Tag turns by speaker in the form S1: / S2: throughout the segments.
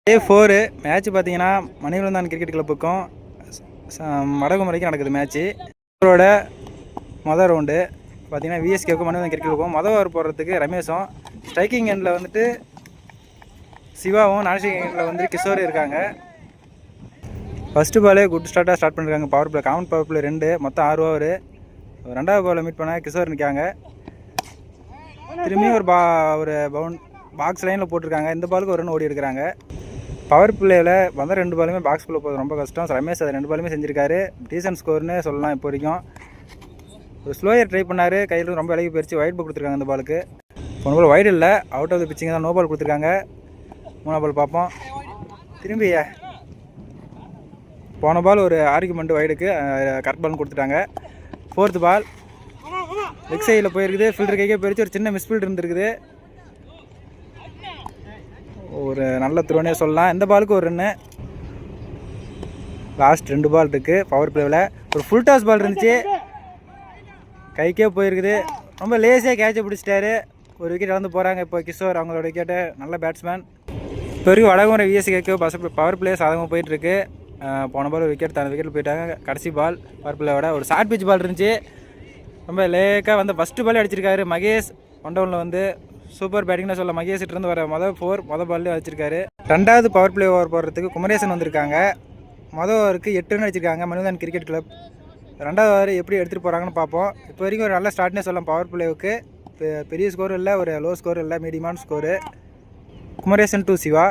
S1: டே 4 match பார்த்தீங்கன்னா மணிவளந்தான் cricket கிளப்புக்கும் வடகுமரிக்கும் நடக்குது match. அவரோட மொதல் ரவுண்டு பார்த்தீங்கன்னா விஎஸ்கேவுக்கும் மணிவளந்தான் கிரிக்கெட் கிளப்புக்கும் மொதல் ஓவர் போடுறதுக்கு ரமேஷும், ஸ்ட்ரைக்கிங் எண்டில் வந்துட்டு சிவாவும், நான் ஸ்ட்ரைக்கிங் எண்டில் வந்து கிஷோரும் இருக்காங்க. ஃபஸ்ட்டு பாலே குட் ஸ்டார்ட் பண்ணிருக்காங்க. Power play common power play 2 மொத்தம் 6 ஓவர். ரெண்டாவது பாலில் மீட் பண்ண கிஷோர் நிற்காங்க. திரும்பியும் ஒரு பாக்ஸ் லைனில் போட்டிருக்காங்க. இந்த பாலுக்கு ஒரு ரன் ஓடி இருக்கிறாங்க. பவர் பிளேயில் வந்த 2 பாலுமே பாக்ஸ்குள்ளே போகிறது ரொம்ப கஷ்டம். ரமேஷ் அது 2 பாலுமே செஞ்சுருக்காரு. டீசன்ட் ஸ்கோர்னு சொல்லலாம். இப்போ வரைக்கும் ஒரு ஸ்லோயர் ட்ரை பண்ணார், கையில் ரொம்ப விலகி போயிடுச்சு. ஒயிட் பால் கொடுத்துருக்காங்க. இந்த பாலுக்கு போன பால் வைடு இல்லை, அவுட் ஆஃப் த பிச்சிங் தான். நோ பால் கொடுத்துருக்காங்க. 3ஆம் பால் பார்ப்போம். திரும்பி போன பால் ஒரு ஆர்குமெண்ட் வைடுக்கு கரெக்ட் பால்னு கொடுத்துட்டாங்க. 4th பால் லெக் சைடில் போயிருக்குது. ஃபில்டர் கைக்கே போயிடுச்சு. ஒரு சின்ன மிஸ்ஃபீல்ட் இருந்துருக்குது. ஒரு நல்ல த்ரோனே சொல்லலாம். இந்த பாலுக்கு ஒரு ரன்னு. லாஸ்ட் 2 பால் இருக்குது பவர் பிளேவில். ஒரு ஃபுல் டாஸ் பால் இருந்துச்சு, கைக்கே போயிருக்குது. ரொம்ப லேஸியாக கேட்சை பிடிச்சிட்டாரு. ஒரு விக்கெட் வந்து போகிறாங்க. இப்போ கிஷோர் அவங்களோட விக்கெட்டு. நல்ல பேட்ஸ்மேன். இப்போ வரைக்கும் வடகுமரை விஎஸ்கேக்கு பவர் பிளே சாதகமாக போயிட்டுருக்கு. போன பால் ஒரு விக்கெட், தனது விக்கெட்டில் போயிட்டாங்க. கடைசி பால் பவர் பிளேயோட ஒரு ஷார்ட் பிச் பால் இருந்துச்சு. ரொம்ப லேக்காக வந்து ஃபஸ்ட்டு பாலே அடிச்சிருக்காரு மகேஷ். 1 டவுனில் வந்து சூப்பர் பேட்டிங்னு சொல்ல. மகேஷ்கிட்டேருந்து வர மொதல் பால்லேயே வச்சிருக்காரு. 2வது பவர் பிளே ஓவர் போடுறதுக்கு குமரேசன் வந்திருக்காங்க. மொதல் ஓவருக்கு 8 ரன் அடிச்சிருக்காங்க மணிவளந்தான் கிரிக்கெட் கிளப். 2வது ஓவர் எப்படி எடுத்துகிட்டு போகிறாங்கன்னு பார்ப்போம். இப்போ வரைக்கும் ஒரு நல்ல ஸ்டார்ட்னே சொல்லலாம் பவர் பிளேவுக்கு. பெரிய ஸ்கோர் இல்லை, ஒரு லோ ஸ்கோர் இல்லை, மீடியமான ஸ்கோரு. குமரேசன் டு சிவா.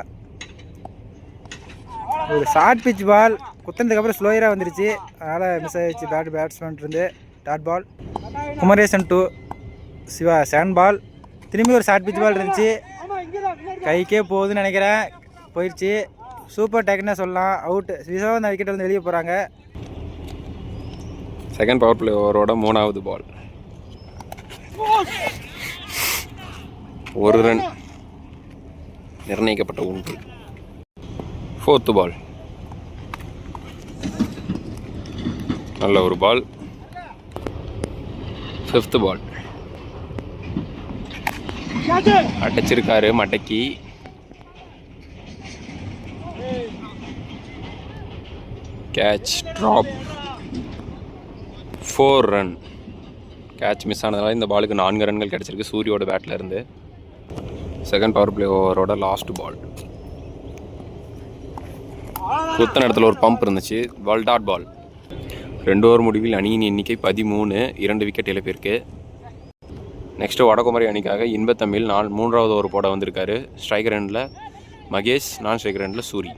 S1: ஒரு ஷார்ட் பிச் பால் குத்துனதுக்கப்புறம் ஸ்லோயராக வந்துருச்சு, அதனால் மிஸ் ஆகிடுச்சு. பேட்ஸ்மேன் இருந்து dot ball. Kumaresan to Siva சேண்ட் பால். திரும்பி ஒரு ஷார்ட் பிச் பால் இருந்துச்சு, கைக்கே போகுதுன்னு நினைக்கிறேன். போயிடுச்சு. சூப்பர் டேக்னே சொல்லலாம். அவுட். சிவா அந்த விக்கெட் வந்து வெளியே போகிறாங்க.
S2: செகண்ட் பவர் பிளே ஓவரோட 3வது பால். ஒரு ரன் நிர்ணயிக்கப்பட்ட ஒன்று. 4th பால். நல்ல ஒரு பால். 5th ball. அடைச்சிருக்காரு மடக்கி. Catch drop. 4 run. Catch miss ஆனதுனால இந்த பாலுக்கு 4 ரன்கள் கிடச்சிருக்கு சூரியோட பேட்டில் இருந்து. செகண்ட் பவர் பிளே ஓவரோட லாஸ்ட் பால். குத்தன இடத்துல ஒரு பம்ப் இருந்துச்சு. பால் டாட் பால். 2 ஓவர் முடிவில் அணியின் எண்ணிக்கை 13, 2 விக்கெட் இழப்பிற்கு. நெக்ஸ்ட்டு வடகுமரி அணிக்காக இன்பத்தமிழ் 3வது ஓவர் போட வந்திருக்காரு. ஸ்ட்ரைக்கர் எண்டில் மகேஷ், நான் ஸ்ட்ரைக்கர் எண்டில் சூரி.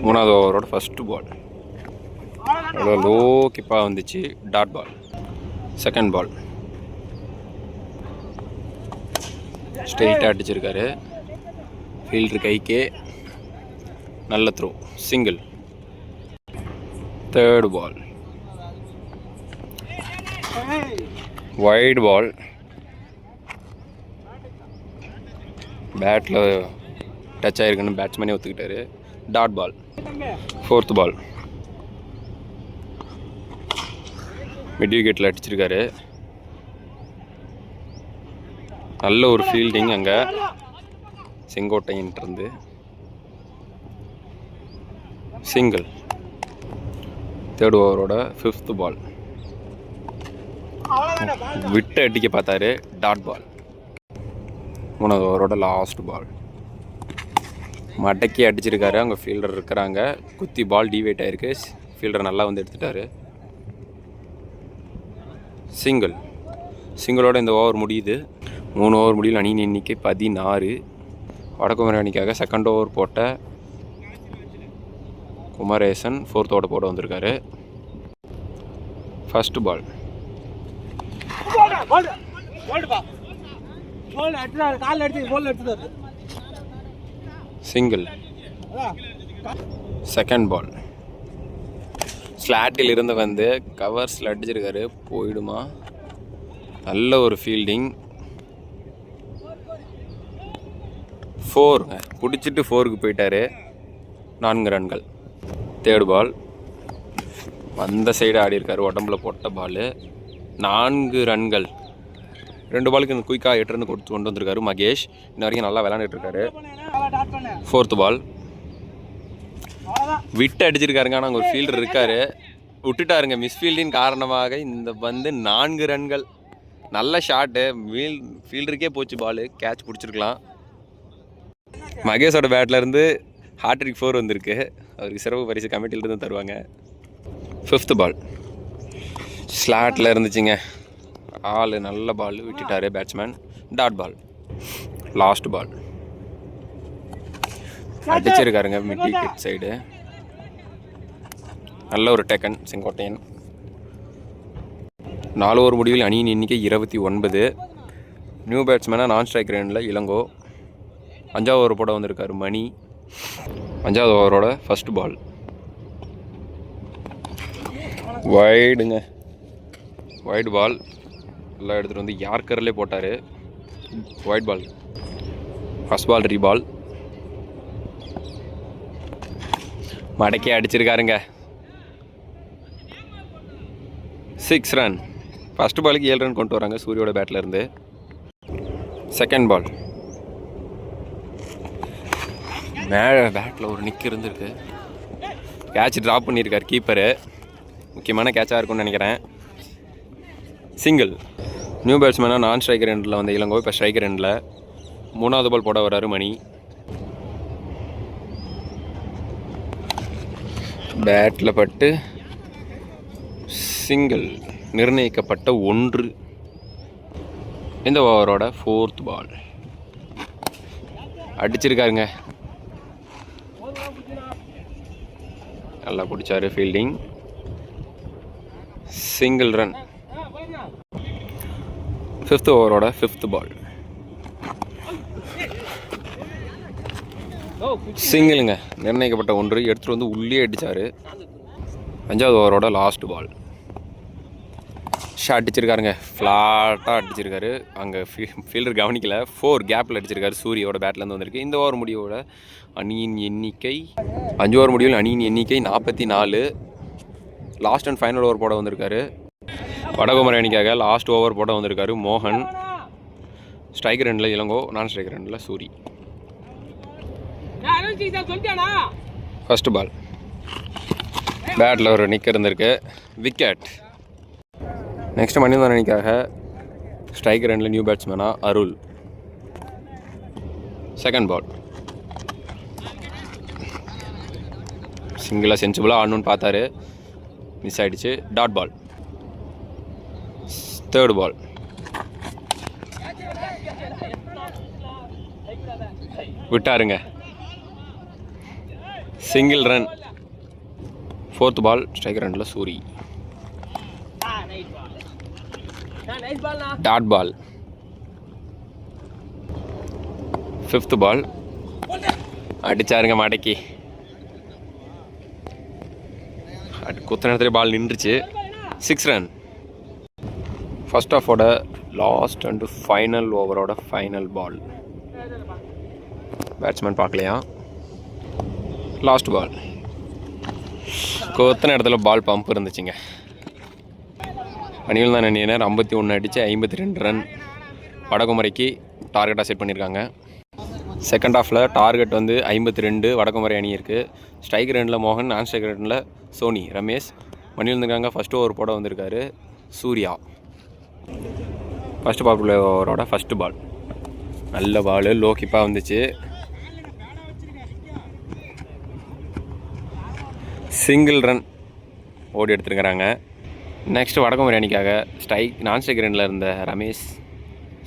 S2: 3வது ஓவரோட ஃபஸ்ட்டு பால் அவ்வளோ லோ கிப்பாக வந்துச்சு. Dot ball. செகண்ட் பால் ஸ்ட்ரெயிட்டாக அடிச்சிருக்காரு. ஃபீல்டர் கைக்கே. நல்ல throw. Single. 3rd ball wide ball. பேட்டில் டச் ஆகிருக்குன்னு பேட்ஸ்மேனே ஒத்துக்கிட்டாரு. Dot ball. 4th ball mid விக்கெட்டில் அடிச்சிருக்காரு. நல்ல ஒரு ஃபீல்டிங் அங்கே செங்கோட்டையின்ட்டு. சிங்கிள். 3rd ஓவரோட 5th பால் விட்டு அடிக்க பார்த்தாரு. Dot ball. 3வது ஓவரோட லாஸ்ட் பால் மடக்கி அடிச்சிருக்காரு. அங்கே ஃபீல்டர் இருக்கிறாங்க. குத்தி பால் டிவேட் ஆகிருக்கு. ஃபீல்டர் நல்லா வந்து எடுத்துட்டாரு. சிங்கிள். சிங்கிளோட இந்த ஓவர் முடியுது. 3 ஓவர் முடிவில் அணியின் எண்ணிக்கை 16. வடகுமரி அணிக்காக செகண்ட் ஓவர் போட்ட குமரேசன் 4th ஓவர் போட வந்திருக்காரு. First ball single. Second ball ஸ்லாட்டில் இருந்து வந்து கவர்ஸில் அடிச்சிருக்காரு. போயிடுமா? நல்ல ஒரு ஃபீல்டிங். 4 பிடிச்சிட்டு 4க்கு போயிட்டாரு. 4 ரன்கள். 3rd பால் அந்த சைடு ஆடி இருக்காரு. உடம்புல போட்ட பால். 4 ரன்கள். 2 பாலுக்கு குயிக்காக 8 ரன் கொண்டு வந்திருக்காரு மகேஷ். இன்ன வரைக்கும் நல்லா விளையாண்டுட்டு இருக்காரு. 4th பால் விட்டு அடிச்சிருக்காருங்க. ஆனால் அங்கே ஒரு ஃபீல்டர் இருக்காரு, விட்டுட்டாருங்க. மிஸ்ஃபீல்டின் காரணமாக இந்த பந்து 4 ரன்கள். நல்ல ஷாட்டு, ஃபீல்டருக்கே போச்சு பால், கேட்ச் பிடிச்சிருக்கலாம். மகேஷோட பேட்டில் இருந்து ஹாட்ரிக் 4 வந்திருக்கு. அவருக்கு சிறப்பு பரிசு கமிட்டியிலிருந்து தருவாங்க. 5th பால் ஸ்லாட்டில் இருந்துச்சுங்க. நல்ல பால் விட்டுட்டாரு batsman. Dot ball. Last ball அடிச்சிருக்காருங்க மிட் விக்கெட் சைடு. நல்ல ஒரு டேக்கன் செங்கோட்டையன். 4 ஓவர் முடிவில் அணியின் எண்ணிக்கை 29. நியூ பேட்ஸ்மேனாக நான் ஸ்ட்ரைக் ரேனில் இளங்கோ. 5வது ஓவர் போட வந்திருக்காரு மணி. 5வது ஓவரோட ஃபர்ஸ்ட் பால் வைடுங்க. வைட் பால் எல்லாம் எடுத்துகிட்டு வந்து யார்கர்லே போட்டார். White ball. First ball ரீபால். மடக்கே அடிச்சிருக்காருங்க. 6 run. First பாலுக்கு 7 ரன் கொண்டு வராங்க சூரியோட பேட்டில் இருந்து. செகண்ட் பால் மேலே பேட்டில் ஒரு நிக் இருந்திருக்கு. கேட்ச் ட்ராப் பண்ணியிருக்கார் கீப்பரு. முக்கியமான கேட்சாக இருக்கும்னு நினைக்கிறேன். சிங்கிள். நியூ பேட்ஸ்மேனாக நான் ஸ்ட்ரைக்கர் எண்டில் வந்த இளங்கோ இப்போ ஸ்ட்ரைக்கர் எண்டில். 3வது பால் போட வர்றாரு மணி. பேட்டில் பட்டு சிங்கிள். நிர்ணயிக்கப்பட்ட 1. இந்த ஓவரோட 4th பால் அடிச்சிருக்காருங்க. நல்லா பிடிச்சாரு ஃபீல்டிங். Single run. 5th ஓவரோட 5th பால் சிங்கிளுங்க. நிர்ணயிக்கப்பட்ட 1. எடுத்துகிட்டு வந்து உள்ளே அடித்தார். 5வது ஓவரோட லாஸ்ட் பால் ஷாட் அடிச்சிருக்காருங்க. ஃப்ளாட்டாக அடிச்சிருக்காரு. அங்கே ஃபீல்டர் கவனிக்கலை. 4 கேப்பில் அடிச்சிருக்காரு. சூரியோட பேட்லேருந்து வந்திருக்கு. இந்த ஓவர் முடிவோட அணியின் எண்ணிக்கை 5 ஓவர் முடிவில் அணியின் எண்ணிக்கை 44. லாஸ்ட் அண்ட் ஃபைனல் ஓவர் போட வந்திருக்காரு. வடகுமரி அணிக்காக லாஸ்ட் ஓவர் போட வந்திருக்காரு மோகன். ஸ்ட்ரைக்கர் ரெண்டில் இளங்கோ. நான் ஸ்ட்ரைக்கர் ரெண்டில் சூரி. ஃபர்ஸ்ட் பால் பேட்டில் ஒரு நிக் இருந்திருக்கு. விக்கெட். நெக்ஸ்ட் மணிவந்தன் அணிக்காக ஸ்ட்ரைக்கர் ரெண்டில் நியூ பேட்ஸ்மேனாக அருள். செகண்ட் பால் சிங்கிளாக சென்சிபிளாக ஆடணுன்னு பார்த்தாரு, மிஸ் ஆகிடுச்சு. Dot ball. தேர்ட் பால் விட்டாருங்க. Single run. 4th ball striker ரெண்டில் சூரி. Dot ball. 5th பால் அடிச்சாருங்க மடக்கி. குத்த நேரத்துல பால் நின்றுச்சு. 6 ரன். ஃபர்ஸ்ட் ஆஃபோட லாஸ்ட் அண்ட் ஃபைனல் ஓவரோட ஃபைனல் பால். பேட்ஸ்மேன் பார்க்கலையா. Last ball. கொத்தன இடத்துல பால் பம்ப் இருந்துச்சுங்க. மணிவந்தன் அணியினர் 51 அடித்து 52 ரன் வடகுமரிக்கு டார்கெட்டாக செட் பண்ணியிருக்காங்க. செகண்ட் ஹாஃபில் டார்கெட் வந்து 52 வடகுமரி அணி இருக்குது. ஸ்ட்ரைக்கர் ரெண்டில் மோகன். நான் ஸ்ட்ரைக்கர் ரெண்டில் சோனி ரமேஷ். மணிவந்தனுக்காக ஃபஸ்ட் ஓவர் போட வந்திருக்காரு சூர்யா. ஃபஸ்ட் பால் ஓவரோட ஃபஸ்ட் பால் நல்ல பால் லோ கிப்பாக வந்துச்சு. சிங்கிள் ரன் ஓடி எடுத்துருக்கிறாங்க. நெக்ஸ்ட் வடகுமரி அணிக்காக நான் ஸ்ட்ரைக்கர் ரெண்டில் இருந்த ரமேஷ்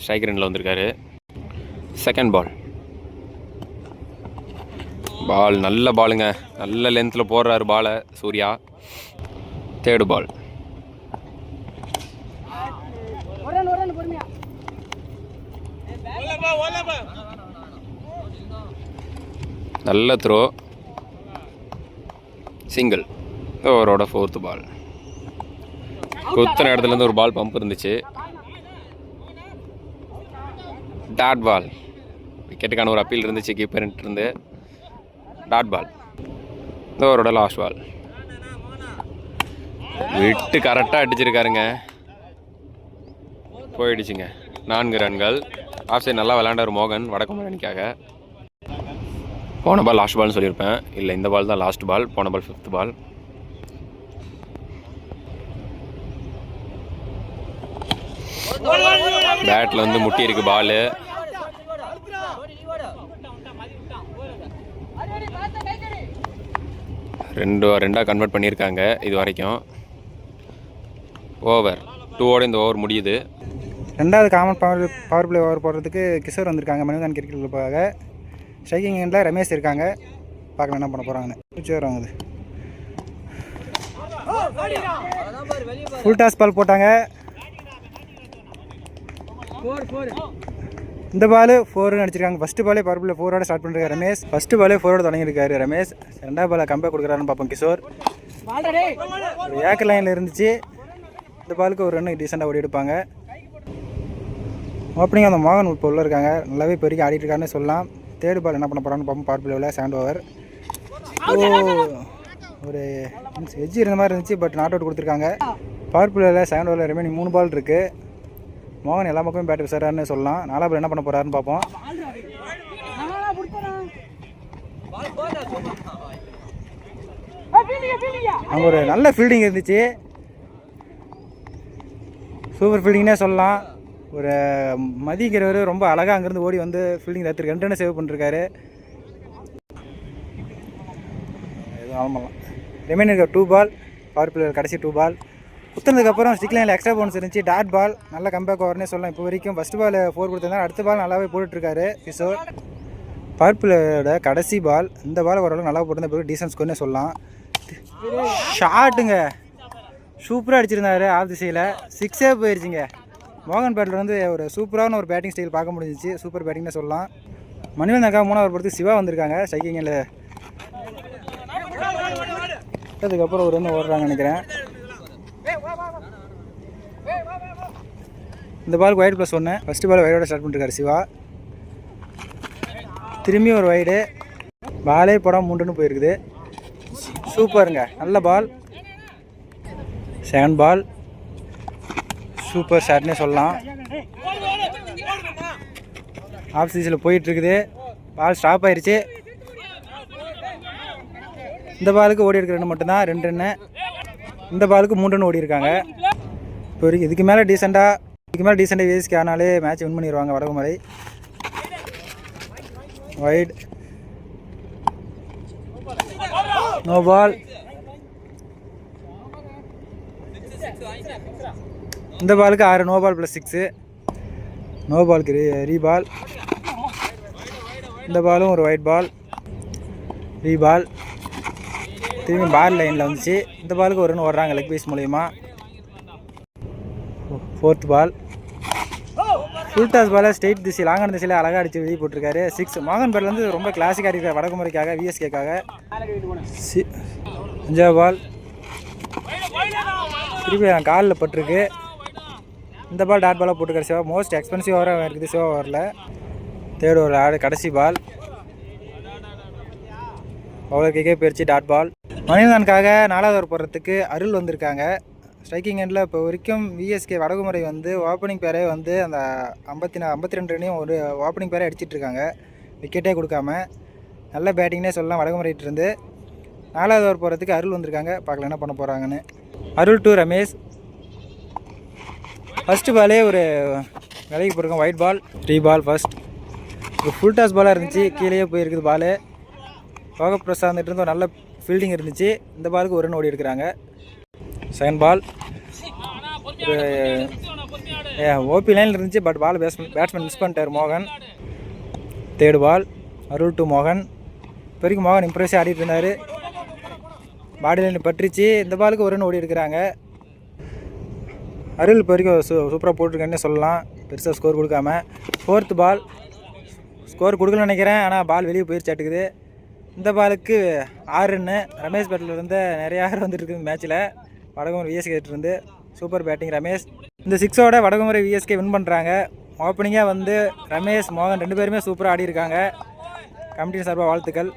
S2: ஸ்ட்ரைக்கர் ரெண்டில் வந்திருக்காரு. செகண்ட் பால் நல்ல பாலுங்க. நல்ல லென்த்தில் போடுறாரு பாலை சூர்யா. தேர்டு பால் நல்ல த்ரோ. சிங்கிள். ஓவரோட 4th பால். குத்தன இடத்துலேருந்து ஒரு பால் பம்ப் இருந்துச்சு. டாட் பால். விக்கெட்டுக்கான ஒரு அப்பீல் இருந்துச்சு கீப்பர்ன்ட்டு இருந்து. டாட் பால். ஓவரோட லாஸ்ட் பால் விட்டு கரெக்டாக அடிச்சிருக்காருங்க. போயிடுச்சுங்க. 4 ரன்கள். ஆஃப் சைட் நல்லா விளையாண்டார் மோகன் வடக்குமரை அணிக்காக. போன பால் லாஸ்ட் பால்னு சொல்லியிருப்பேன். இல்லை, இந்த பால் தான் லாஸ்ட் பால். போன பால் 5th பால். பேட்டில் வந்து முட்டி இருக்கு பாலு. ரெண்டாக கன்வெர்ட் பண்ணியிருக்காங்க இது வரைக்கும். ஓவர் 2 இந்த ஓவர் முடியுது.
S1: ரெண்டாவது காமன் பவர் பிளே ஓவர் போடுறதுக்கு கிஷோர் வந்திருக்காங்க மனிதன் கிரிக்கெட் கிளப்புக்காக. ஸ்ட்ரைக்கிங் எண்டில் ரமேஷ் இருக்காங்க. பார்க்கலாம் என்ன பண்ண போகிறாங்கன்னு. ஃபியூச்சர் வாங்குது. ஃபுல் டாஸ் பால் போட்டாங்க. இந்த பால் 4 அடிச்சிருக்காங்க. ஃபஸ்ட்டு பாலே பவர் பிளே 4ஓட ஸ்டார்ட் பண்ணிருக்காரு ரமேஷ். ஃபஸ்ட்டு பாலே 4ஓட தொடங்கியிருக்காரு ரமேஷ். ரெண்டாவது பாலை கம்பேக் கொடுக்குறாருன்னு பார்ப்போம் கிஷோர். ஒரு ஏக்கர் லைனில் இருந்துச்சு. இந்த பாலுக்கு ஒரு ரன்னு டீசெண்டாக ஓடி எடுப்பாங்க. ஓப்பனிங் அந்த மோகன் இப்போ உள்ள இருக்காங்க. நல்லாவே இப்போ வரைக்கும் ஆடிட்டு இருக்காருன்னு சொல்லலாம். தேர்ட் பால் என்ன பண்ண போகிறான்னு பார்ப்போம். பவர் பிளேவில் 7 ஓவர். ஒரு எஜ்ஜி இருந்த மாதிரி இருந்துச்சு, பட் நாட் அவுட் கொடுத்துருக்காங்க. பவர் பிளேவில் 7 ஓவரில் ரிமைனிங் 3 பால் இருக்குது. மோகன் எல்லா பக்கமும் பேட் விசாரான்னு சொல்லலாம். 4 பால் என்ன பண்ண போகிறாருன்னு பார்ப்போம். அங்கே ஒரு நல்ல ஃபீல்டிங் இருந்துச்சு. சூப்பர் ஃபீல்டிங்னே சொல்லலாம். ஒரு மதிக்கிறவர் ரொம்ப அழகாக அங்கேருந்து ஓடி வந்து ஃபீல்டிங் தத்துருக்கு 2 ரன் சேவ் பண்ணிருக்காரு. எதுவும் ஆமாம். ரிமைனிங் 2 பால். பவர் பிளேயர் கடைசி 2 பால். குத்துனதுக்கப்புறம் ஸ்டிக் லைனில் எக்ஸ்ட்ரா பவுன்ஸ் இருந்துச்சு. Dot ball. நல்ல கம்பேக் ஓவர்னே சொல்லலாம். இப்போ வரைக்கும் ஃபஸ்ட்டு பால் 4 கொடுத்துருந்தாங்க. அடுத்த பால் நல்லாவே போட்டுட்ருக்காரு கிஷோர். பவர் பிளேயரோட கடைசி பால். இந்த பால் ஓரளவுக்கு நல்லா போட்டிருந்த பிறகு டீசன்ட் ஸ்கோர்னே சொல்லலாம். ஷாட்டுங்க சூப்பராக அடிச்சிருந்தாரு. ஆஃப் திசையில் 6 போயிடுச்சுங்க. மோகன் பேட்டில் வந்து ஒரு சூப்பரான ஒரு பேட்டிங் ஸ்டைல் பார்க்க முடிஞ்சிச்சு. சூப்பர் பேட்டிங்னே சொல்லலாம். மணிவந்தனுக்காக 3வது பொறுத்து சிவா வந்திருக்காங்க ஸ்ட்ரைக்கிங்கில். அதுக்கப்புறம் ஒரு ரன் ஓடுறாங்க நினைக்கிறேன். இந்த பாலுக்கு வைடு +1. ஃபஸ்ட்டு பால் வைடோட ஸ்டார்ட் பண்ணிருக்காரு சிவா. திரும்பி ஒரு வைடு. பாலே படம் 3 ரன் போயிருக்குது. சூப்பருங்க. நல்ல பால். 7 பால். சூப்பர் ஷாட்னே சொல்லலாம். ஆஃப் சீஸில் போயிட்டுருக்குது. பால் ஸ்டாப் ஆயிடுச்சு. இந்த பாலுக்கு ஓடி இருக்கிற ரன் மட்டும்தான் 2 ரன்னு. இந்த பாலுக்கு 3 ரன் ஓடி இருக்காங்க. இப்போ வரைக்கும் இதுக்கு மேலே டீசெண்டாக விஎஸ்கே ஆனாலே மேட்ச் வின் பண்ணிடுவாங்க வடகுமரை. வைட். No ball. இந்த பாலுக்கு 6. No ball +6. நோ பாலுக்கு ரீபால். இந்த பாலும் ஒரு ஒயிட் பால். ரீபால். திரும்பி பால் லைனில் வந்துச்சு. இந்த பாலுக்கு ஒரு ரன் ஓடுறாங்க லெக் பீஸ் மூலயமா. 4th பால். ஃபுல் டாஸ் பாலை ஸ்ட்ரெயிட் திசை லாங்கான திசையில் அழகாக அடித்து வெளியே போட்டிருக்காரு. 6. மோகன் பேட்டில் வந்து ரொம்ப கிளாசிக்காக இருக்கிற வடகுமரைக்காக விஎஸ்கேக்காக. 5வது பால். திருப்பி காலில் பட்டிருக்கு. இந்த பால் டாட் பாலாக போட்டுருக்காரு சிவா. மோஸ்ட் எக்ஸ்பென்சிவாக இருக்குது சிவா ஓவரில். 3rd ஓவர் ஆடு கடைசி பால். பவுலர் கேக்கே போயிடுச்சு. Dot ball. மணிவந்தனுக்காக 4வது ஓவர் போடுறதுக்கு அருள் வந்திருக்காங்க. ஸ்ட்ரைக்கிங் எண்டில் இப்போ வரைக்கும் விஎஸ்கே வடகுமரை வந்து ஓப்பனிங் பேரே வந்து அந்த 52 ரன்னையும் ஒரு ஓப்பனிங் பேரே அடிச்சிட்ருக்காங்க. விக்கெட்டே கொடுக்காம நல்ல பேட்டிங்னே சொல்லலாம் வடகுமரையிட்டிருந்து. 4வது ஓவர் போகிறதுக்கு அருள் வந்திருக்காங்க. பார்க்கலாம் என்ன பண்ண போகிறாங்கன்னு. அருள் டு ரமேஷ். ஃபஸ்ட்டு பாலே ஒரு விலைக்கு போயிருக்கோம். White ball. 3 பால் ஃபர்ஸ்ட். ஒரு ஃபுல் டாஸ் பாலாக இருந்துச்சு. கீழே போயிருக்குது பால். யோகப்பிரசாந்துட்டு இருந்து ஒரு நல்ல ஃபீல்டிங் இருந்துச்சு. இந்த பாலுக்கு ஒரு ரன் ஓடி எடுக்கிறாங்க. 2nd பால். ஒரு ஓபி லைனில் இருந்துச்சு, பட் பால் பேட்ஸ்மேன் மிஸ் பண்ணிட்டார் மோகன். 3rd ball. அருள் டு மோகன். இப்போ வரைக்கும் மோகன் இம்ப்ரெஸ்ஸாக ஆடிட்டு இருந்தார். பாடி லைன் பட்டுருச்சு. இந்த பாலுக்கு ஒரு ரன் ஓடி எடுக்கிறாங்க. அருள் இப்போ வரைக்கும் சூப்பராக போட்டிருக்கேன்னு சொல்லலாம். பெருசாக ஸ்கோர் கொடுக்காம. 4th பால். ஸ்கோர் கொடுக்கலன்னு நினைக்கிறேன், ஆனால் பால் வெளியே போயிடுச்சாட்டுக்குது. இந்த பாலுக்கு 6 ரன்னு. ரமேஷ் பேட்டில் இருந்து நிறைய யார் வந்துட்டு மேட்ச்சில் வடகுமரை விஎஸ்கே இருந்து. Super batting Ramesh. இந்த 6ஓட வடகுமரை விஎஸ்கே வின் பண்ணுறாங்க. ஓப்பனிங்காக வந்து ரமேஷ் மோகன் 2 பேருமே சூப்பராக ஆடி இருக்காங்க. கமிட்டி சார்பாக வாழ்த்துக்கள்.